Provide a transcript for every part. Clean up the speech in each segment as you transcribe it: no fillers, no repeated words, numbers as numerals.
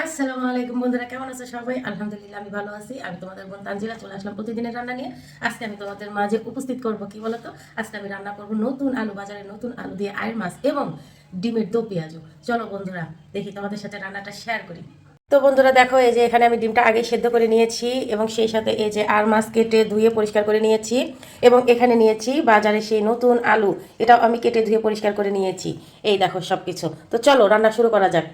আসসালামু আলাইকুম বন্ধুরা, কেমন আছো সবাই? আলহামদুলিল্লাহ আমি ভালো আছি। আমি তোমাদের বোন তানজিলা চলে আসলাম প্রতিদিনের রান্না নিয়ে। আজকে আমি তোমাদের মাঝে উপস্থিত করব কি বলতো? আজকে আমি রান্না করব নতুন আলু, বাজারে নতুন আলু দিয়ে আয়ের মাছ এবং ডিমের দো পেঁয়াজু। চলো বন্ধুরা, দেখি তোমাদের সাথে রান্নাটা শেয়ার করি। তো বন্ধুরা দেখো, এই যে এখানে আমি ডিমটা আগে সেদ্ধ করে নিয়েছি এবং সেই সাথে এই যে আর মাছ কেটে ধুয়ে পরিষ্কার করে নিয়েছি এবং এখানে নিয়েছি বাজারে সেই নতুন আলু, এটাও আমি কেটে ধুয়ে পরিষ্কার করে নিয়েছি। এই দেখো সব কিছু। তো চলো রান্না শুরু করা যাক।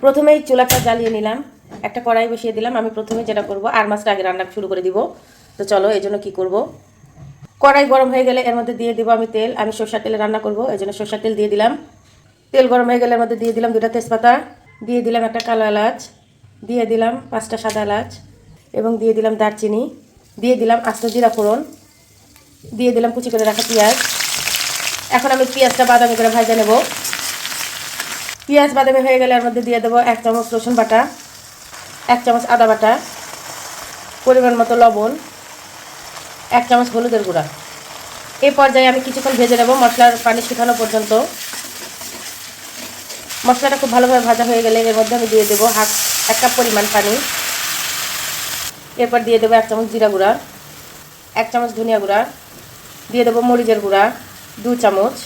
প্রথমেই চুলাটা জ্বালিয়ে নিলাম, একটা কড়াই বসিয়ে দিলাম। আমি প্রথমে যেটা করব, আর মাছটা আগে রান্না শুরু করে দিব। তো চলো এই জন্য কী করব, কড়াই গরম হয়ে গেলে এর মধ্যে দিয়ে দিব আমি তেল। আমি সরষের তেলে রান্না করব, এই জন্য সরষের তেল দিয়ে দিলাম। তেল গরম হয়ে গেলে এর মধ্যে দিয়ে দিলাম 2টা তেজপাতা, দিয়ে দিলাম একটা কালো এলাচ, দিয়ে দিলাম 5টা সাদা এলাচ এবং দিয়ে দিলাম দারচিনি, দিয়ে দিলাম আস্ত জিরা ফোড়ন, দিয়ে দিলাম কুচি করে রাখা পেঁয়াজ। এখন আমি পেঁয়াজটা বাদামি করে ভাজা নেব। পেঁয়াজ বাদামি হয়ে গেলে এর মধ্যে দিয়ে দেবো 1 চামচ রসুন বাটা, 1 চামচ আদা বাটা, পরিমাণ মতো লবণ, 1 চামচ হলুদের গুঁড়া। এই পর্যায়ে আমি কিছুক্ষণ ভেজে নেব মশলার পানি শুকানো পর্যন্ত। মশলাটা খুব ভালোভাবে ভাজা হয়ে গেলে এর মধ্যে আমি দিয়ে দেবো 1 কাপ পরিমাণ পানি। এরপর দিয়ে দেবো 1 চামচ জিরা গুঁড়া, 1 চামচ ধনিয়া গুঁড়া, দিয়ে দেবো মরিচের গুঁড়া 2 চামচ।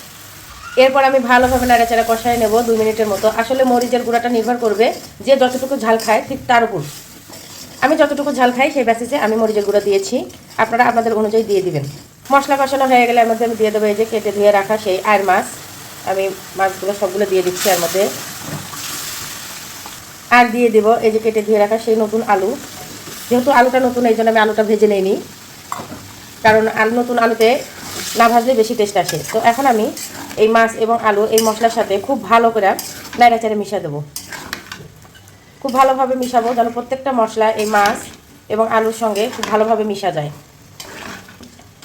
এরপর আমি ভালোভাবে নাড়াচাড়া কষায় নেব 2 মিনিটের মতো। আসলে মরিচের গুঁড়াটা নির্ভর করবে যে যতটুকু ঝাল খায় ঠিক তার উপর। আমি যতটুকু ঝাল খাই সেই বেসিসে আমি মরিচের গুঁড়া দিয়েছি, আপনারা আপনাদের অনুযায়ী দিয়ে দিবেন। মশলা কষানো হয়ে গেলে এর মধ্যে আমি দিয়ে দেবো এই যে কেটে ধুয়ে রাখা সেই আয়ের মাছ। আমি মাছগুলো সবগুলো দিয়ে দিচ্ছি এর মধ্যে। আর দিয়ে দেবো এই যে কেটে ধুয়ে রাখা সেই নতুন আলু। যেহেতু আলুটা নতুন, এই জন্য আমি আলুটা ভেজে নিইনি, কারণ নতুন আলুতে না ভাজলে বেশি টেস্ট আসে। তো এখন আমি এই মাছ এবং আলু এই মশলার সাথে খুব ভালো করে নাড়াচাড়ে মিশিয়ে দেবো। খুব ভালোভাবে মিশাবো যেন প্রত্যেকটা মশলা এই মাছ এবং আলুর সঙ্গে খুব ভালোভাবে মিশা যায়।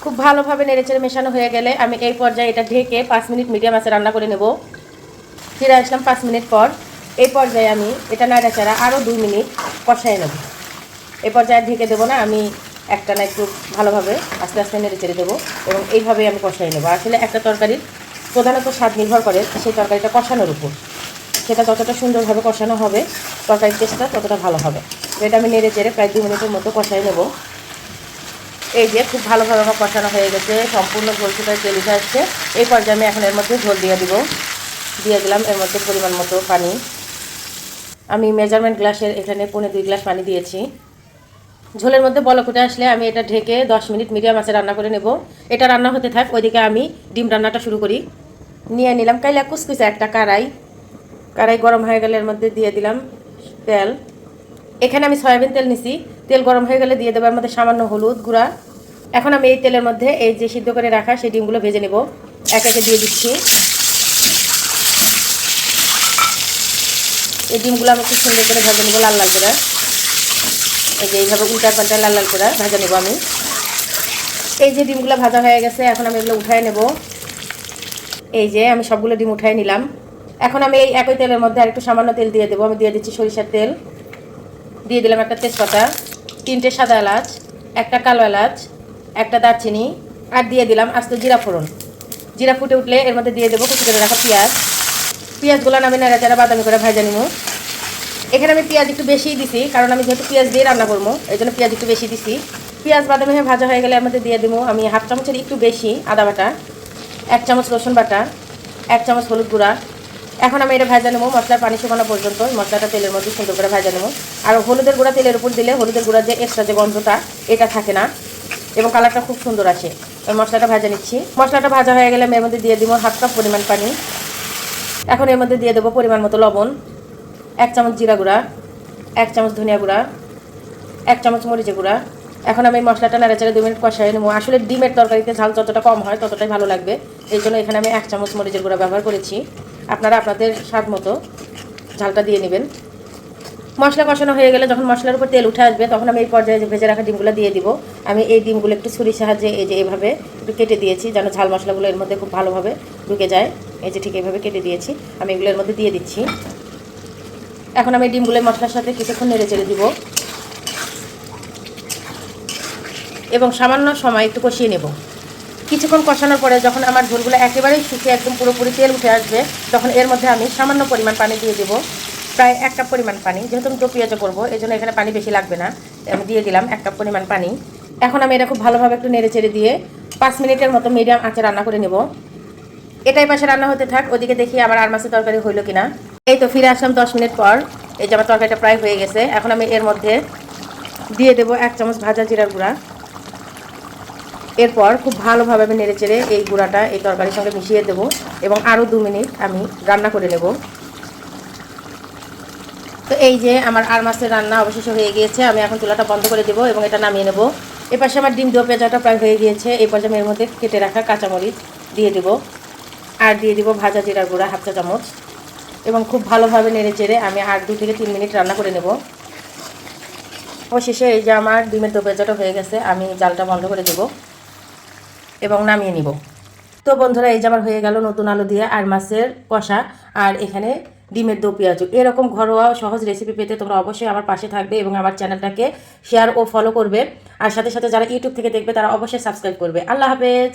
খুব ভালোভাবে নেড়েচেড়ে মেশানো হয়ে গেলে আমি এই পর্যায়ে এটা ঢেকে 5 মিনিট মিডিয়াম আঁচে রান্না করে নেব। ফিরে আসলাম 5 মিনিট পর। এই পর্যায়ে আমি এটা নাড়াচাড়া আরও 2 মিনিট কষাই নেব। এই পর্যায়ে ঢেকে দেবো না, আমি একটা না একটু ভালোভাবে আস্তে আস্তে নেড়ে চেড়ে দেবো এবং এইভাবেই আমি কষাই নেবো। আসলে একটা তরকারির প্রধানত স্বাদ নির্ভর করে সেই তরকারিটা কষানোর উপর। সেটা যতটা সুন্দরভাবে কষানো হবে তরকারির টেস্টটা ততটা ভালো হবে। এটা আমি নেড়ে চেড়ে প্রায় 2 মিনিটের মতো কষাই নেব। এই যে খুব ভালোভাবে আমার কষানো হয়ে গেছে, সম্পূর্ণ ঝোল শুকায় তেল উঠে আসছে। এই পর্যায়ে আমি এখন এর মধ্যে ঝোল দিয়ে দিব। দিয়ে দিলাম এর মধ্যে পরিমাণ মতো পানি। আমি মেজারমেন্ট গ্লাসের এখানে 1.25 গ্লাস পানি দিয়েছি। ঝোলের মধ্যে বলক উঠে আসলে আমি এটা ঢেকে 10 মিনিট মিডিয়াম আঁচে রান্না করে নেব। এটা রান্না হতে থাক, ওইদিকে আমি ডিম রান্নাটা শুরু করি। নিয়ে নিলাম কাইলা কুচকুচে একটা কড়াই। কড়াই গরম হয়ে গেলে এর মধ্যে দিয়ে দিলাম তেল। এখানে আমি সয়াবিন তেল নিছি। তেল গরম হয়ে গেলে দিয়ে দেবো এর মধ্যে সামান্য হলুদ গুঁড়া। এখন আমি এই তেলের মধ্যে এই যে সিদ্ধ করে রাখা সেই ডিমগুলো ভেজে নেব। একে একে দিয়ে দিচ্ছি। এই ডিমগুলো আমি খুব সুন্দর করে ভেজে নেবো লাল লাল করে। এই যে এইভাবে উল্টা পাল্টা লাল লাল করে ভাজা নেব আমি। এই যে ডিমগুলো ভাজা হয়ে গেছে, এখন আমি এগুলো উঠায় নেব। এই যে আমি সবগুলো ডিম উঠায় নিলাম। এখন আমি এই একই তেলের মধ্যে আরেকটু সামান্য তেল দিয়ে দেবো। আমি দিয়ে দিচ্ছি সরিষার তেল, দিয়ে দিলাম একটা তেজপাতা, 3টে সাদা এলাচ, একটা কালো এলাচ, একটা দারচিনি, আর দিয়ে দিলাম আস্ত জিরা ফোড়ন। জিরা ফুটে উঠলে এর মধ্যে দিয়ে দেবো কুচি করে রাখা পেঁয়াজ। পেঁয়াজগুলো আমি নাড়াচাড়া বাদামি করে ভাজা নিব। এখানে আমি পেঁয়াজ একটু বেশিই দিছি, কারণ আমি যেহেতু পেঁয়াজ দিয়ে রান্না করবো এই জন্য পেঁয়াজ একটু বেশি দিছি। পেঁয়াজ বাদামি হয়ে ভাজা হয়ে গেলে এর মধ্যে দিয়ে দেবো আমি 1/2 চামচের একটু বেশি আদা বাটা, 1 চামচ রসুন বাটা, 1 চামচ হলুদ গুঁড়া। এখন আমি এটা ভাজা নেবো মশলার পানি শুকানো পর্যন্ত। মশলাটা তেলের মধ্যে সুন্দর করে ভাজা নেবো। আর হলুদের গুঁড়া তেলের উপর দিলে হলুদের গুঁড়ার যে এক্সট্রা যে গন্ধটা এটা থাকে না এবং কালারটা খুব সুন্দর আসে। ওই মশলাটা ভাজা নিচ্ছি। মশলাটা ভাজা হয়ে গেলে আমি এর মধ্যে দিয়ে দিব 1/2 কাপ পরিমাণ পানি। এখন এর মধ্যে দিয়ে দেবো পরিমাণ মতো লবণ, 1 চামচ জিরা গুঁড়া, 1 চামচ ধনিয়া গুঁড়া, 1 চামচ মরিচের গুঁড়া। এখন আমি মশলাটা নাড়াচাড়া 2 মিনিট কষাই নেবো। আসলে ডিমের তরকারিতে ঝাল যতটা কম হয় ততটাই ভালো লাগবে, এই জন্য এখানে আমি 1 চামচ মরিচের গুঁড়া ব্যবহার করেছি। আপনারা আপনাদের স্বাদ মতো ঝালটা দিয়ে নেবেন। মশলা কষানো হয়ে গেলে যখন মশলার উপর তেল উঠে আসবে তখন আমি এই পর্যায়ে যে ভেজে রাখা ডিমগুলো দিয়ে দিব। আমি এই ডিমগুলো একটু ছুরির সাহায্যে এই যে এভাবে একটু কেটে দিয়েছি যেন ঝাল মশলাগুলো এর মধ্যে খুব ভালোভাবে ঢুকে যায়। এই যে ঠিক এইভাবে কেটে দিয়েছি, আমি এগুলো এর মধ্যে দিয়ে দিচ্ছি। এখন আমি ডিমগুলো মশলার সাথে কিছুক্ষণ নেড়ে চেড়ে দিব এবং সামান্য সময় একটু কষিয়ে নেব। কিছুক্ষণ কষানোর পরে যখন আমার ঝোলগুলো একেবারেই শুকিয়ে একদম পুরোপুরি তেল উঠে আসবে তখন এর মধ্যে আমি সামান্য পরিমাণ পানি দিয়ে দেবো। প্রায় 1 কাপ পরিমাণ পানি। যেহেতু আমি দো পেঁয়াজও করবো এই জন্য এখানে পানি বেশি লাগবে না, আমি দিয়ে দিলাম 1 কাপ পরিমাণ পানি। এখন আমি এটা খুব ভালোভাবে একটু নেড়ে চেড়ে দিয়ে 5 মিনিটের মতো মিডিয়াম আঁচে রান্না করে নেব। এটাই পাশে রান্না হতে থাক, ওদিকে দেখি আবার আর মাছের তরকারি হইলো কিনা। এই তো ফিরে আসলাম 10 মিনিট পর। এই যে আমার তরকারিটা প্রায় হয়ে গেছে। এখন আমি এর মধ্যে দিয়ে দেবো 1 চামচ ভাজা জিরার গুঁড়া। এরপর খুব ভালোভাবে আমি নেড়ে চেড়ে এই গুঁড়াটা এই তরকারির সঙ্গে মিশিয়ে দেবো এবং আরও 2 মিনিট আমি রান্না করে নেব। তো এই যে আমার আর মাছের রান্না অবশেষে হয়ে গিয়েছে। আমি এখন চুলাটা বন্ধ করে দেবো এবং এটা নামিয়ে নেব। এপাশে আমার ডিম দো পেঁয়াজটা প্রায় হয়ে গিয়েছে। এই পর্যায়ে আমি এর মধ্যে কেটে রাখা কাঁচামরিচ দিয়ে দেবো আর দিয়ে দিব ভাজা জিরার গুঁড়া 1/2 চা চামচ এবং খুব ভালোভাবে নেড়ে চেড়ে আমি আর 2 থেকে 3 মিনিট রান্না করে নেব। অবশেষে এই যে আমার ডিমের দো পেঁয়াজটা হয়ে গেছে, আমি জালটা বন্ধ করে দেব এবং নামিয়ে নিব। তো বন্ধুরা এই যে আমার হয়ে গেল নতুন আলু দিয়ে আর মাছের কষা আর এখানে ডিমের দো পেঁয়াজ। এরকম ঘরোয়া সহজ রেসিপি পেতে তোমরা অবশ্যই আমার পাশে থাকবে এবং আমার চ্যানেলটাকে শেয়ার ও ফলো করবে। আর সাথে সাথে যারা ইউটিউব থেকে দেখবে তারা অবশ্যই সাবস্ক্রাইব করবে। আল্লাহ হাফেজ।